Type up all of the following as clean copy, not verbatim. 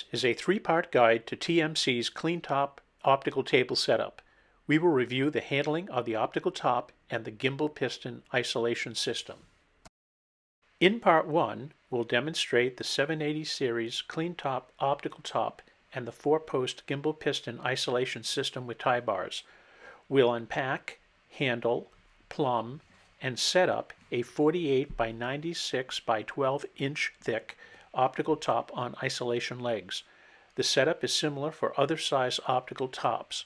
This is a three-part guide to TMC's clean-top optical table setup. We will review the handling of the optical top and the gimbal piston isolation system. In Part 1, we'll demonstrate the 780 series clean-top optical top and the 4-post gimbal piston isolation system with tie bars. We'll unpack, handle, plumb, and set up a 48 by 96 by 12 inch thick optical top on isolation legs. The setup is similar for other size optical tops.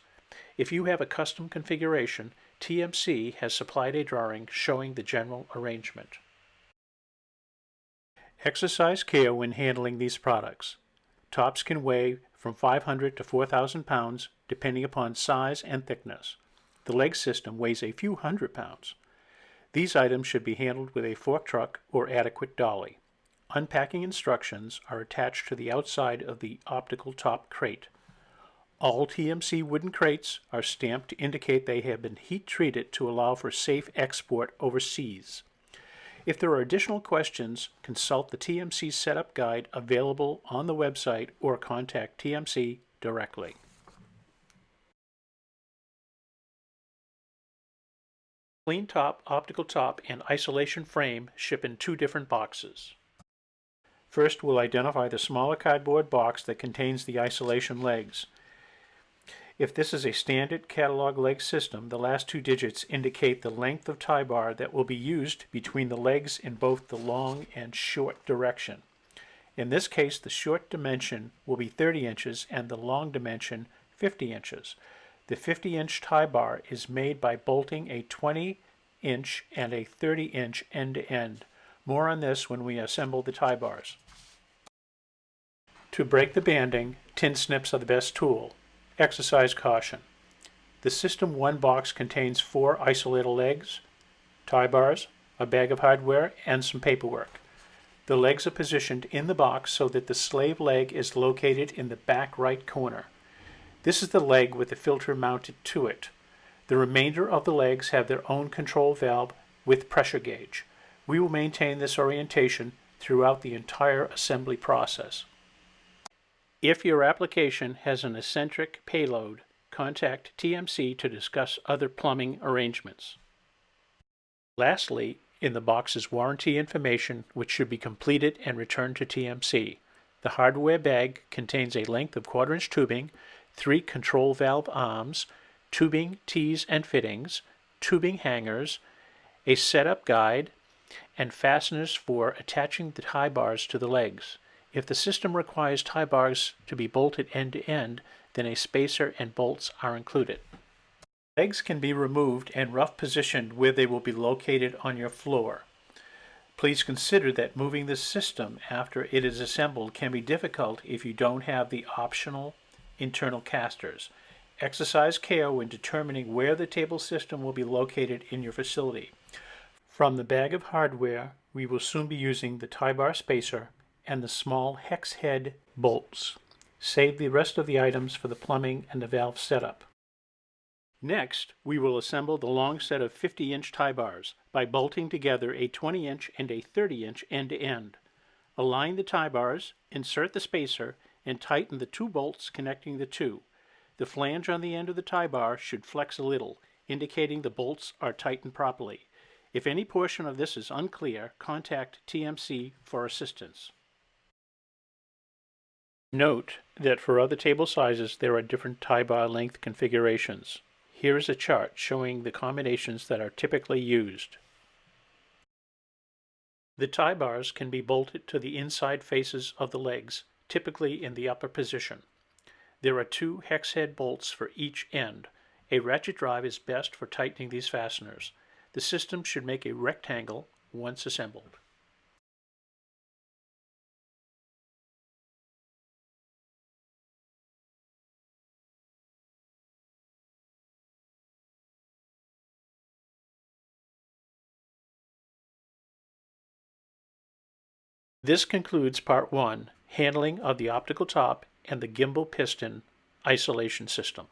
If you have a custom configuration, TMC has supplied a drawing showing the general arrangement. Exercise care when handling these products. Tops can weigh from 500 to 4,000 pounds depending upon size and thickness. The leg system weighs a few hundred pounds. These items should be handled with a fork truck or adequate dolly. Unpacking instructions are attached to the outside of the optical top crate. All TMC wooden crates are stamped to indicate they have been heat treated to allow for safe export overseas. If there are additional questions, consult the TMC setup guide available on the website or contact TMC directly. Clean top, optical top, and isolation frame ship in two different boxes. First, we'll identify the smaller cardboard box that contains the isolation legs. If this is a standard catalog leg system, the last two digits indicate the length of tie bar that will be used between the legs in both the long and short direction. In this case, the short dimension will be 30 inches and the long dimension 50 inches. The 50-inch tie bar is made by bolting a 20-inch and a 30-inch end-to-end. More on this when we assemble the tie bars. To break the banding, tin snips are the best tool. Exercise caution. The System 1 box contains 4 isolator legs, tie bars, a bag of hardware, and some paperwork. The legs are positioned in the box so that the slave leg is located in the back right corner. This is the leg with the filter mounted to it. The remainder of the legs have their own control valve with pressure gauge. We will maintain this orientation throughout the entire assembly process. If your application has an eccentric payload, contact TMC to discuss other plumbing arrangements. Lastly, in the box is warranty information which should be completed and returned to TMC. The hardware bag contains a length of 1/4-inch tubing, 3 control valve arms, tubing, tees and fittings, tubing hangers, a setup guide, and fasteners for attaching the tie bars to the legs. If the system requires tie bars to be bolted end-to-end, then a spacer and bolts are included. Legs can be removed and rough positioned where they will be located on your floor. Please consider that moving the system after it is assembled can be difficult if you don't have the optional internal casters. Exercise care when determining where the table system will be located in your facility. From the bag of hardware, we will soon be using the tie bar spacer and the small hex head bolts. Save the rest of the items for the plumbing and the valve setup. Next, we will assemble the long set of 50-inch tie bars by bolting together a 20-inch and a 30-inch end-to-end. Align the tie bars, insert the spacer, and tighten the 2 bolts connecting the two. The flange on the end of the tie bar should flex a little, indicating the bolts are tightened properly. If any portion of this is unclear, contact TMC for assistance. Note that for other table sizes there are different tie bar length configurations. Here is a chart showing the combinations that are typically used. The tie bars can be bolted to the inside faces of the legs, typically in the upper position. There are 2 hex head bolts for each end. A ratchet drive is best for tightening these fasteners. The system should make a rectangle once assembled. This concludes Part 1, Handling of the Optical Top and the Gimbal Piston Isolation System.